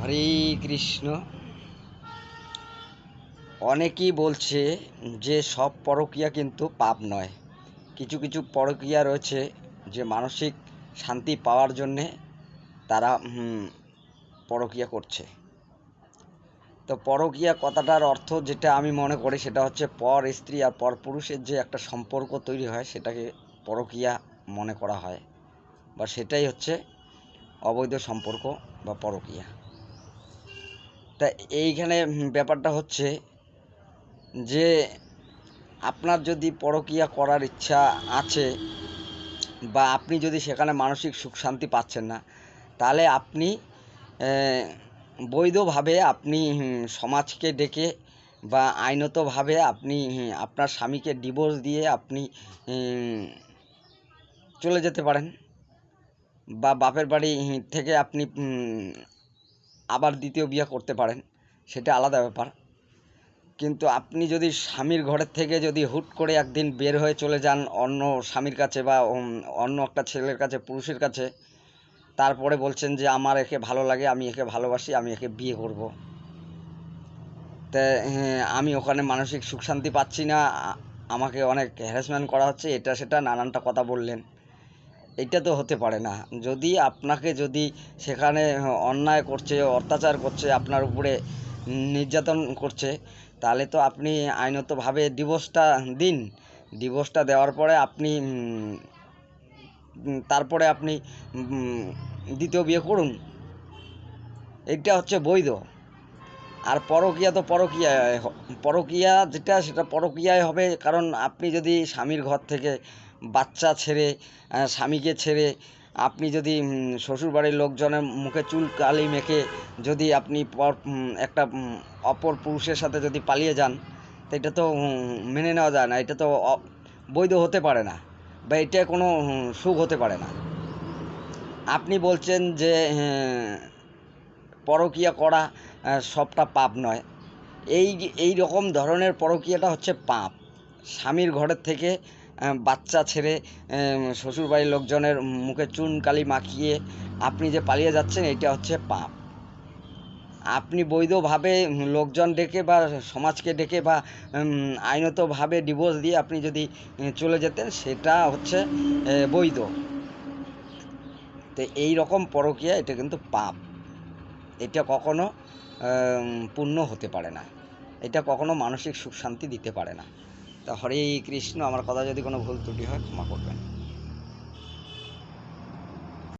হরে কৃষ্ণ। অনেকেই বলছে যে সব পরকীয়া কিন্তু পাপ নয়। কিছু কিছু পরকীয়া রয়েছে যে মানসিক শান্তি পাওয়ার জন্যে তারা পরকীয়া করছে। তো পরকীয়া কথাটার অর্থ যেটা আমি মনে করি সেটা হচ্ছে পর স্ত্রী আর পর পুরুষের যে একটা সম্পর্ক তৈরি হয় সেটাকে পরকীয়া মনে করা হয়, বা সেটাই হচ্ছে অবৈধ সম্পর্ক বা পরকীয়া। তা এইখানে ব্যাপারটা হচ্ছে যে আপনার যদি পরকীয়া করার ইচ্ছা আছে বা আপনি যদি সেখানে মানসিক সুখ শান্তি পাচ্ছেন না, তাহলে আপনি বৈধভাবে আপনি সমাজকে ডেকে বা আইনতভাবে আপনি আপনার স্বামীকে ডিভোর্স দিয়ে আপনি চলে যেতে পারেন, বা বাপের বাড়ি থেকে আপনি আবার দ্বিতীয় বিয়ে করতে পারেন, সেটা আলাদা ব্যাপার। কিন্তু আপনি যদি স্বামীর ঘরের থেকে যদি হুট করে একদিন বের হয়ে চলে যান অন্য স্বামীর কাছে বা অন্য একটা ছেলের কাছে, পুরুষের কাছে, তারপরে বলছেন যে আমার একে ভালো লাগে, আমি একে ভালোবাসি, আমি একে বিয়ে করব, তা আমি ওখানে মানসিক সুখ শান্তি পাচ্ছি না, আমাকে অনেক হ্যারাসমেন্ট করা হচ্ছে, এটা সেটা নানানটা কথা বললেন। এটা তো হতে পারে না। যদি আপনাকে যদি সেখানে অন্যায় করছে, অত্যাচার করছে, আপনার উপরে নির্যাতন করছে, তাহলে তো আপনি আইনতভাবে ডিভোর্সটা দিন। ডিভোর্সটা দেওয়ার পরে আপনি তারপরে আপনি দ্বিতীয় বিয়ে করুন। এইটা হচ্ছে বৈধ। আর পরকীয়া তো পরকীয়া যেটা সেটা পরকীয়ায় হবে, কারণ আপনি যদি স্বামীর ঘর থেকে বাচ্চা ছেড়ে, স্বামীকে ছেড়ে আপনি যদি শ্বশুরবাড়ির লোকজনের মুখে চুল কালি মেখে যদি আপনি একটা অপর পুরুষের সাথে যদি পালিয়ে যান, তো এটা তো মেনে নেওয়া যায় না। এটা তো বৈধ হতে পারে না, বা এটা কোনো সুখ হতে পারে না। আপনি বলছেন যে পরকীয়া করা সবটা পাপ নয়। এই রকম ধরনের পরকীয়াটা হচ্ছে পাপ। স্বামীর ঘরের থেকে বাচ্চা ছেড়ে শ্বশুরবাড়ির লোকজনের মুখে চুন কালি মাখিয়ে আপনি যে পালিয়ে যাচ্ছেন, এটা হচ্ছে পাপ। আপনি বৈধভাবে লোকজন ডেকে বা সমাজকে ডেকে বা আইনতভাবে ডিভোর্স দিয়ে আপনি যদি চলে যেতেন, সেটা হচ্ছে বৈধ। তো এই রকম পরকীয়া, এটা কিন্তু পাপ। এটা কখনো পূর্ণ হতে পারে না। এটা কখনো মানসিক সুখ শান্তি দিতে পারে না। তা হরে কৃষ্ণ। আমার কথা যদি কোনো ভুল ত্রুটি হয় ক্ষমা করবেন।